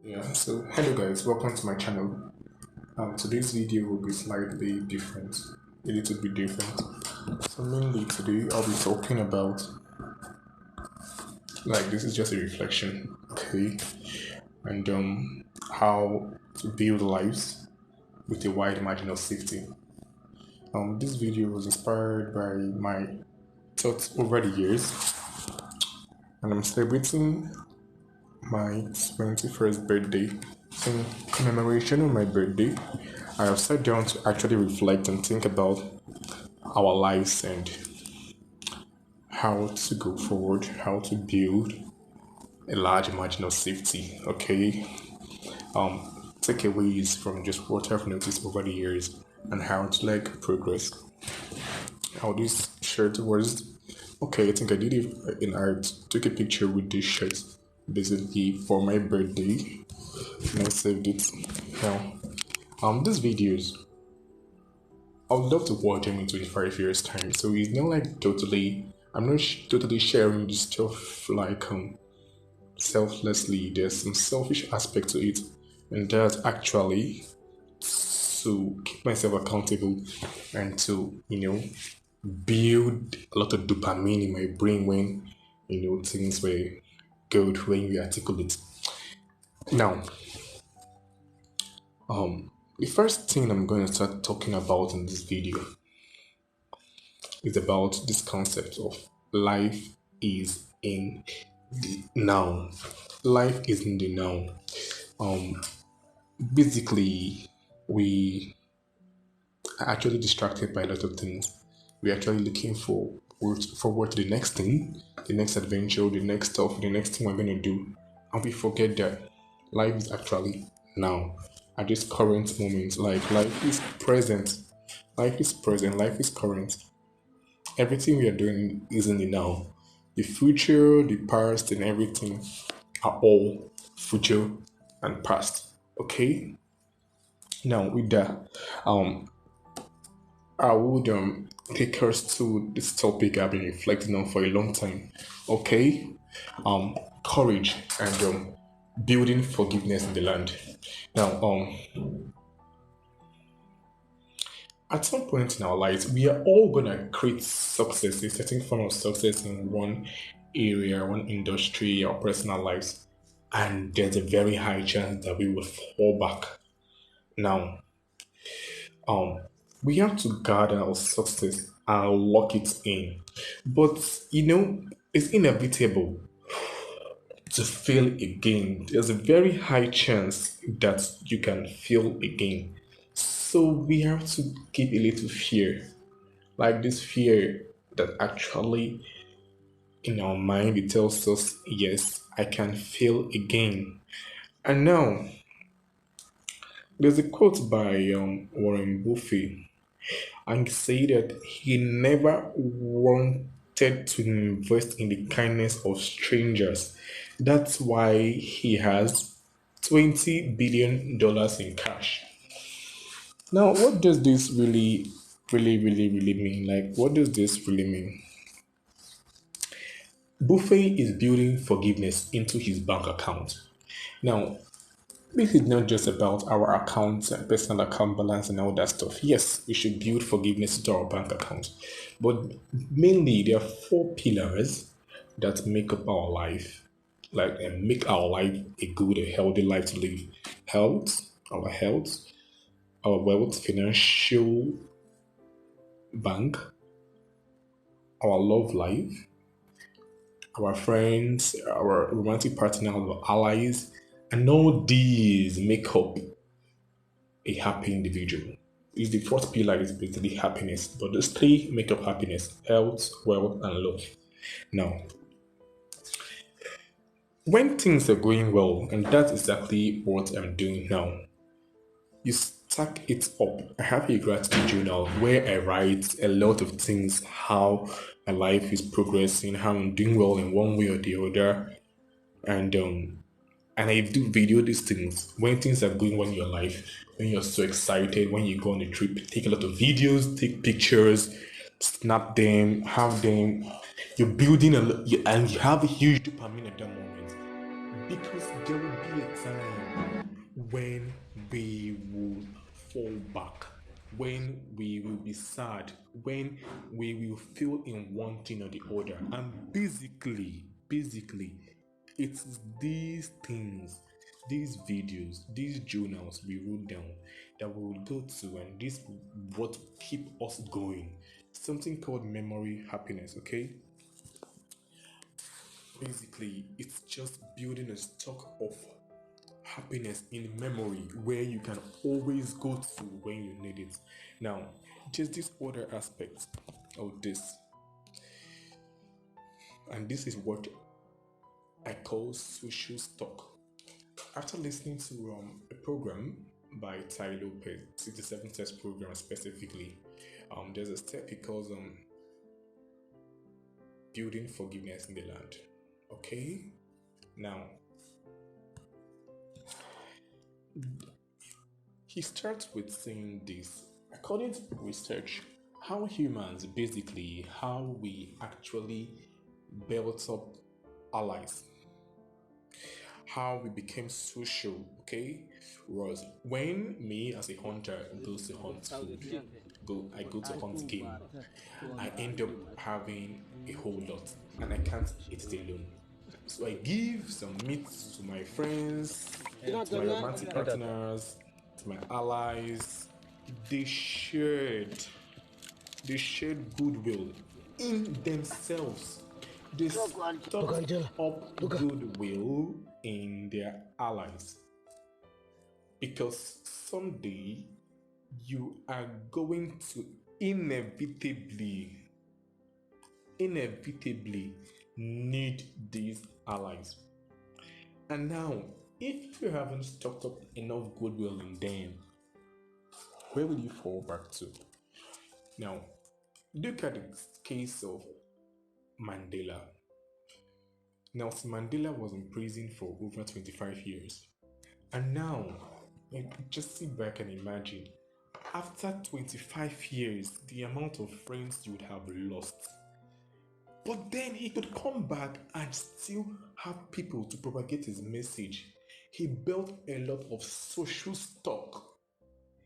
Yeah, so hello guys, welcome to my channel. Today's video will be slightly different, a little bit different. So mainly today I'll be talking about, like, this is just a reflection, okay, and how to build lives with a wide margin of safety. This video was inspired by my thoughts over the years, and I'm celebrating my 21st birthday. So, in commemoration of my birthday, I have sat down to actually reflect and think about our lives and how to go forward, how to build a large margin of safety. Okay, takeaways from just what I've noticed over the years and how to like progress. How this shirt was. Okay, I think I did it in art. Took a picture with this shirt basically for my birthday and I saved it. Now, these videos I would love to watch them in 25 years time. So it's not like totally I'm not totally sharing this stuff like selflessly. There's some selfish aspect to it, and that's actually to keep myself accountable and to build a lot of dopamine in my brain when things were good when we articulate. Now, the first thing I'm going to start talking about in this video is about this concept of life is in the now. Life is in the now. Um, Basically, we are actually distracted by a lot of things. We're actually looking forward to the next thing, the next adventure, the next stuff, the next thing we're gonna do, and we forget that life is actually now. At this current moment, like life is present. Life is present. Life is current. Everything we are doing is in the now. The future, the past, and everything are all future and past. Okay. Now with that, um, I would take us to this topic I've been reflecting on for a long time. Okay. Courage and building forgiveness in the land. Now, at some point in our lives, we are all gonna create success, a certain form of success in one area, one industry, our personal lives, and there's a very high chance that we will fall back. Now, um, we have to guard our success and lock it in, but it's inevitable to fail again. There's a very high chance that you can fail again. So we have to keep a little fear, like this fear that actually in our mind it tells us, yes, I can fail again. And now there's a quote by Warren Buffett, and he said that he never wanted to invest in the kindness of strangers. That's why he has $20 billion in cash. Now, what does this really mean? Like, what does this really mean? Buffet is building forgiveness into his bank account. Now, this is not just about our accounts and personal account balance and all that stuff. Yes, we should build forgiveness into our bank account. But mainly, there are four pillars that make up our life, like and make our life a good, a healthy life to live. Health, our wealth, financial bank, our love life, our friends, our romantic partner, our allies, and all these make up a happy individual. Is the fourth pillar is basically happiness, but those three make up happiness: health, wealth, and love. Now, when things are going well, and that's exactly what I'm doing now, you stack it up. I have a gratitude journal where I write a lot of things, how my life is progressing, how I'm doing well in one way or the other, and I do video these things when things are going well in your life, when you're so excited, when you go on a trip, take a lot of videos, take pictures, snap them, have them. You're building and you have a huge dopamine at that moment. Because there will be a time when we will fall back, when we will be sad, when we will feel in one thing or the other. And basically, it's these things, these videos, these journals we wrote down that we will go to, and this what keep us going. Something called memory happiness, okay? Basically, it's just building a stock of happiness in memory where you can always go to when you need it. Now, just this other aspect of this, and this is what I call social stock. After listening to a program by Ty Lopez, 67 test program specifically, there's a step he calls building forgiveness in the land. Okay? Now, he starts with saying this. According to research, how humans basically, how we actually built up allies, how we became social, okay, was when me as a hunter goes to hunt food, I go to hunt game, I end up having a whole lot and I can't eat it alone. So I give some meat to my friends, to my romantic partners, to my allies. They shared, they shared goodwill in themselves. They stocked up goodwill in their allies because someday you are going to inevitably need these allies. And now, if you haven't stocked up enough goodwill in them, where will you fall back to? Now, look at the case of Mandela. Nelson Mandela was in prison for over 25 years. And now, just sit back and imagine, after 25 years, the amount of friends you would have lost. But then he could come back and still have people to propagate his message. He built a lot of social stock.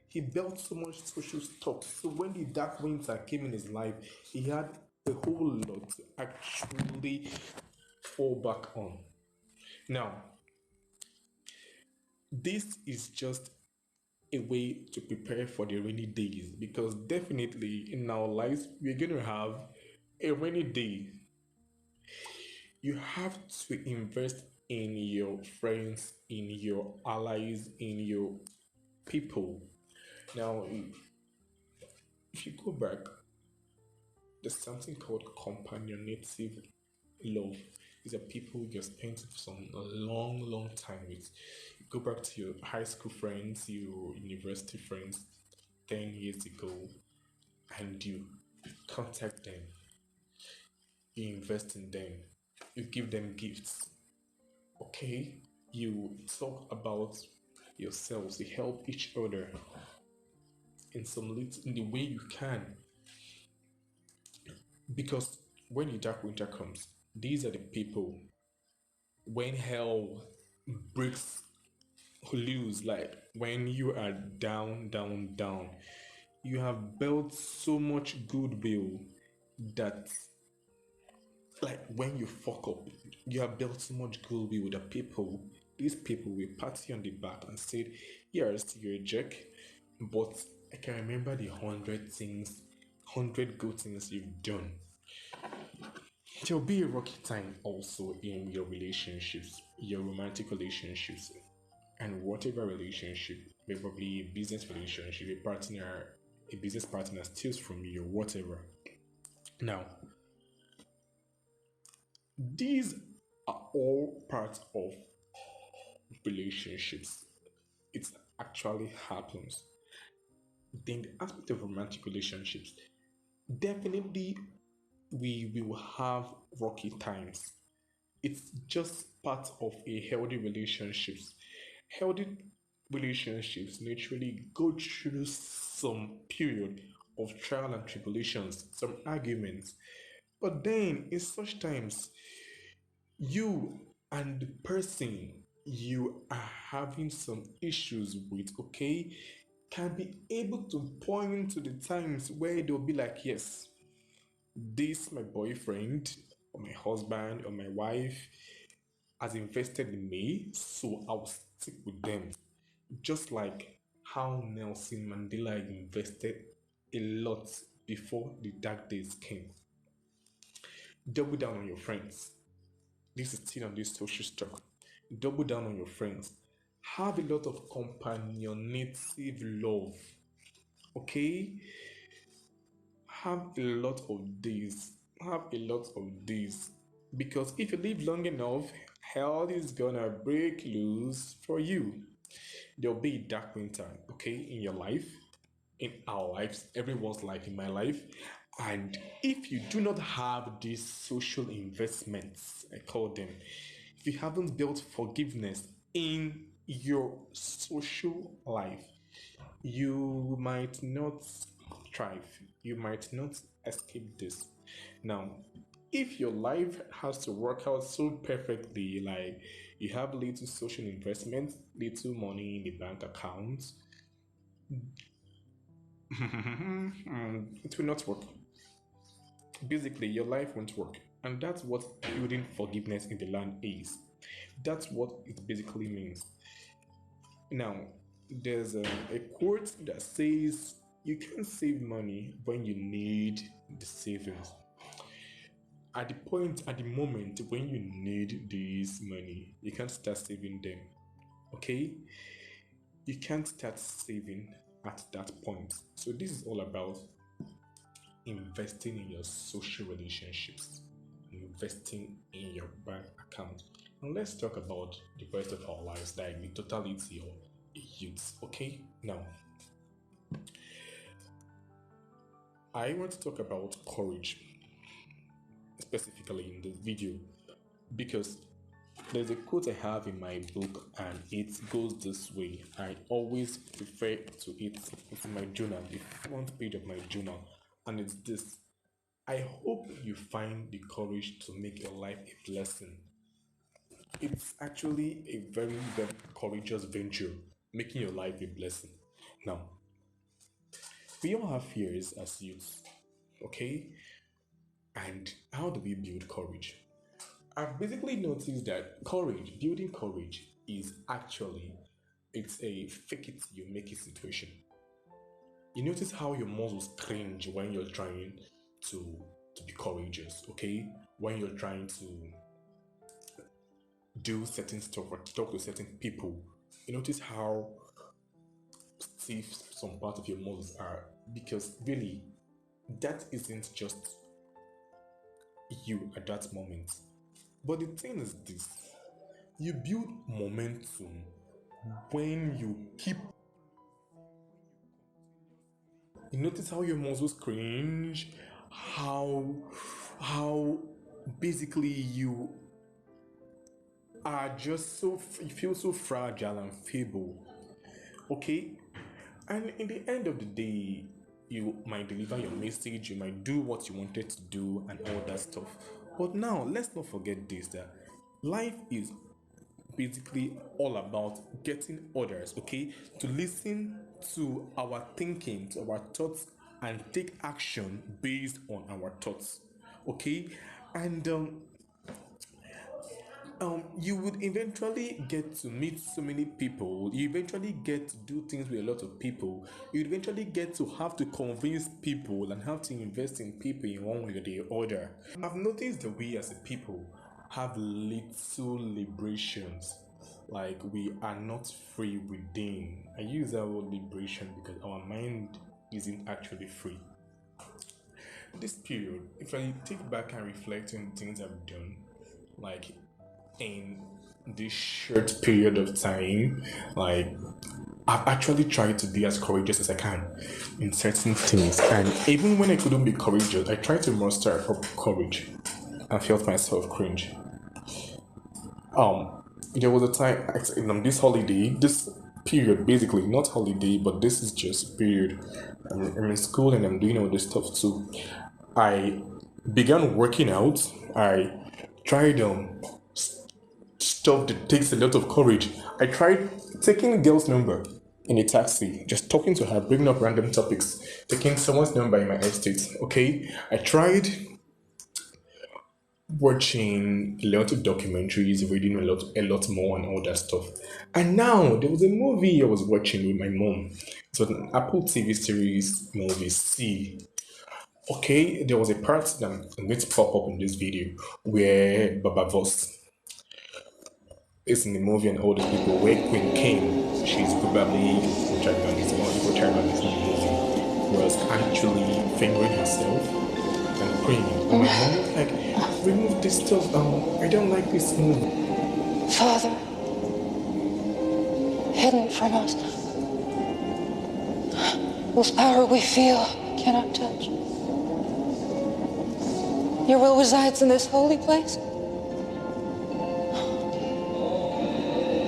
He built so much social stock. So when the dark winter came in his life, he had a whole lot to actually fall back on. Now, this is just a way to prepare for the rainy days because definitely in our lives we're going to have a rainy day. You have to invest in your friends, in your allies, in your people. Now, if you go back, there's something called companionative love. These are people you spent some a long time with. You go back to your high school friends, your university friends 10 years ago, and you contact them, you invest in them, you give them gifts, okay? You talk about yourselves, you help each other in the way you can. Because when the dark winter comes, these are the people when hell breaks loose, like when you are down, you have built so much goodwill that like when you fuck up, you have built so much goodwill with the people. These people will pat you on the back and say, "Yes, you're a jerk, but I can remember the 100 good things you've done." There'll be a rocky time also in your relationships, your romantic relationships, and whatever relationship, probably a business relationship, a business partner steals from you, or whatever. Now, these are all parts of relationships. It actually happens. Then the aspect of romantic relationships, definitely we will have rocky times. It's just part of a healthy relationships. Healthy relationships naturally go through some period of trial and tribulations, some arguments. But then in such times, you and the person you are having some issues with, okay, can be able to point to the times where they'll be like, yes, this my boyfriend or my husband or my wife has invested in me, so I'll stick with them. Just like how Nelson Mandela invested a lot before the dark days came. Double down on your friends. This is still on this social stuff. Double down on your friends. Have a lot of companionative love. Okay? Have a lot of these. Have a lot of these. Because if you live long enough, hell is gonna break loose for you. There'll be a dark winter, okay, in your life, in our lives, everyone's life, in my life. And if you do not have these social investments, I call them, if you haven't built forgiveness in your social life, you might not thrive. You might not escape this. Now, if your life has to work out so perfectly, like you have little social investment, little money in the bank account, it will not work. Basically, your life won't work. And that's what building forgiveness in the land is. That's what it basically means. Now, there's a quote that says, you can't save money when you need the savings. At the moment when you need this money, you can't start saving them. Okay? You can't start saving at that point. So, this is all about investing in your social relationships, investing in your bank account. And let's talk about the rest of our lives, like the totality of youth. Okay? Now, I want to talk about courage specifically in this video because there's a quote I have in my book and it goes this way. I always refer to it. It's in my journal, the front page of my journal, and it's this: I hope you find the courage to make your life a blessing. It's actually a very, very courageous venture, making your life a blessing. Now, we all have fears as youths, okay? And how do we build courage? I've basically noticed that building courage is actually it's a fake it you make it situation. You notice how your muscles cringe when you're trying to be courageous, okay? When you're trying to do certain stuff or talk to certain people, you notice how stiff some part of your muscles are because really that isn't just you at that moment. But the thing is this: you build momentum when you keep. You notice how your muscles cringe, how basically you are just you feel so fragile and feeble. Okay, and in the end of the day, you might deliver your message, you might do what you wanted to do, and all that stuff. But now, let's not forget this: that life is basically all about getting others, okay, to listen to our thinking, to our thoughts, and take action based on our thoughts, okay, and you would eventually get to meet so many people. You eventually get to do things with a lot of people. You eventually get to have to convince people and have to invest in people in one way or the other. I've noticed that we as a people have little liberations. Like we are not free within. I use that word liberation because our mind isn't actually free. This period, if I take back and reflect on things I've done, like in this short period of time, like I've actually tried to be as courageous as I can in certain things. And even when I couldn't be courageous, I tried to muster up courage. I felt myself cringe. There was a time this holiday, this period, basically not holiday, but this is just period. I'm in school and I'm doing all this stuff too. I began working out. I tried stuff that takes a lot of courage. I tried taking a girl's number in a taxi, just talking to her, bringing up random topics, taking someone's number in my estate. Okay, I tried watching a lot of documentaries, reading a lot more, and all that stuff. And now there was a movie I was watching with my mom. It was an Apple TV series movie. See, okay, there was a part that I'm going to pop up in this video where Baba Voss is in the movie and all these people. Where Queen came, she's probably protagonist, one of the protagonists in the movie, was actually fingering herself and praying. And my mom was like, remove this stuff. I don't like this movie. Father, hidden from us, whose power we feel cannot touch. Your will resides in this holy place.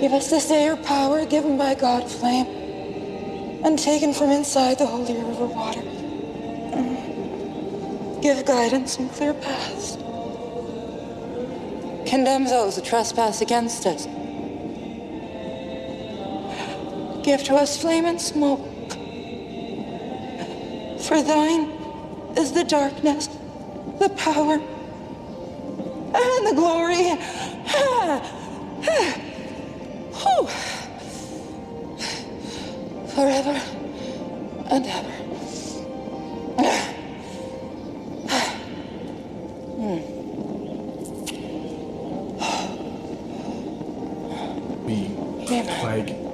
Give us this day your power given by God flame and taken from inside the holy river water. Give guidance and clear paths. Condemn those who trespass against us. Give to us flame and smoke. For thine is the darkness, the power, and the glory. Forever and ever.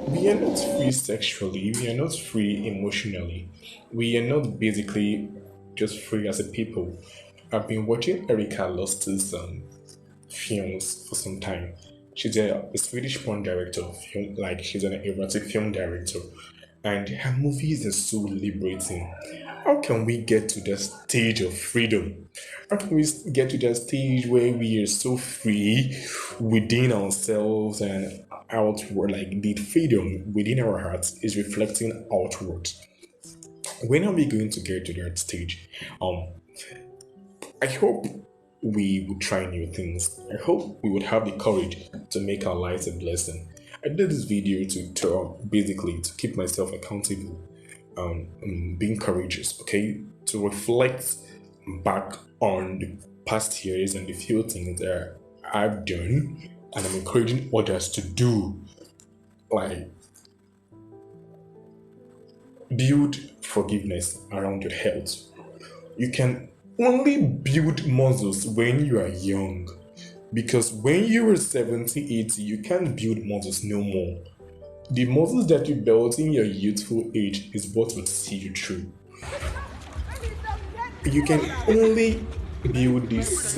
We are not free sexually, we are not free emotionally, we are not basically just free as a people. I've been watching Erika Lust's films for some time. She's a Swedish porn director, film, like she's an erotic film director, and her movies are so liberating. How can we get to that stage of freedom? How can we get to that stage where we are so free within ourselves and outward, like the freedom within our hearts is reflecting outward? When are we going to get to that stage? I hope we would try new things. I hope we would have the courage to make our lives a blessing. I did this video to basically to keep myself accountable, being courageous, okay, to reflect back on the past years and the few things that I've done, and I'm encouraging others to do, like build forgiveness around your health. You can only build muscles when you are young, because when you are 70, 80, you can't build muscles no more. The muscles that you built in your youthful age is what will see you through. You can only build this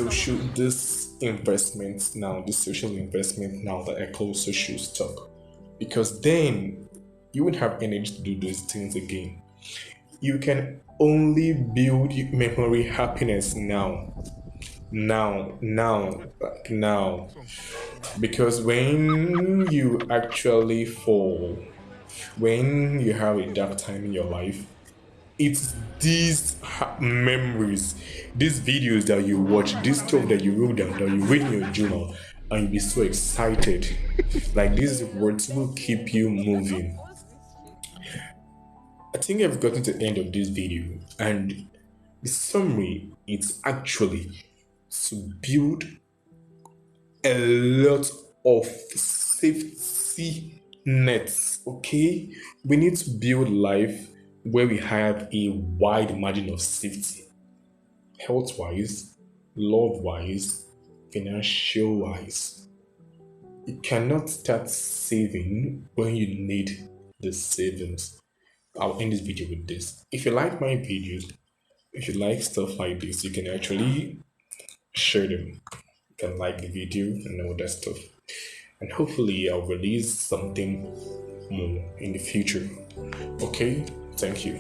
investment now, this social investment now that I call social stock, because then you won't have energy to do those things again. You can only build memory happiness now. Now. Because when you actually fall, when you have a dark time in your life, it's these memories, these videos that you watch, this stuff that you wrote down, that you read in your journal, and you'll be so excited. Like these words will keep you moving. I think I've gotten to the end of this video, and the summary is actually to build a lot of safety nets. Okay, we need to build life where we have a wide margin of safety, health wise, love wise, financial wise. You cannot start saving when you need the savings. I'll end this video with this. If you like my videos, if you like stuff like this, you can actually share them. You can like the video and all that stuff. And hopefully I'll release something more in the future. Okay? Thank you.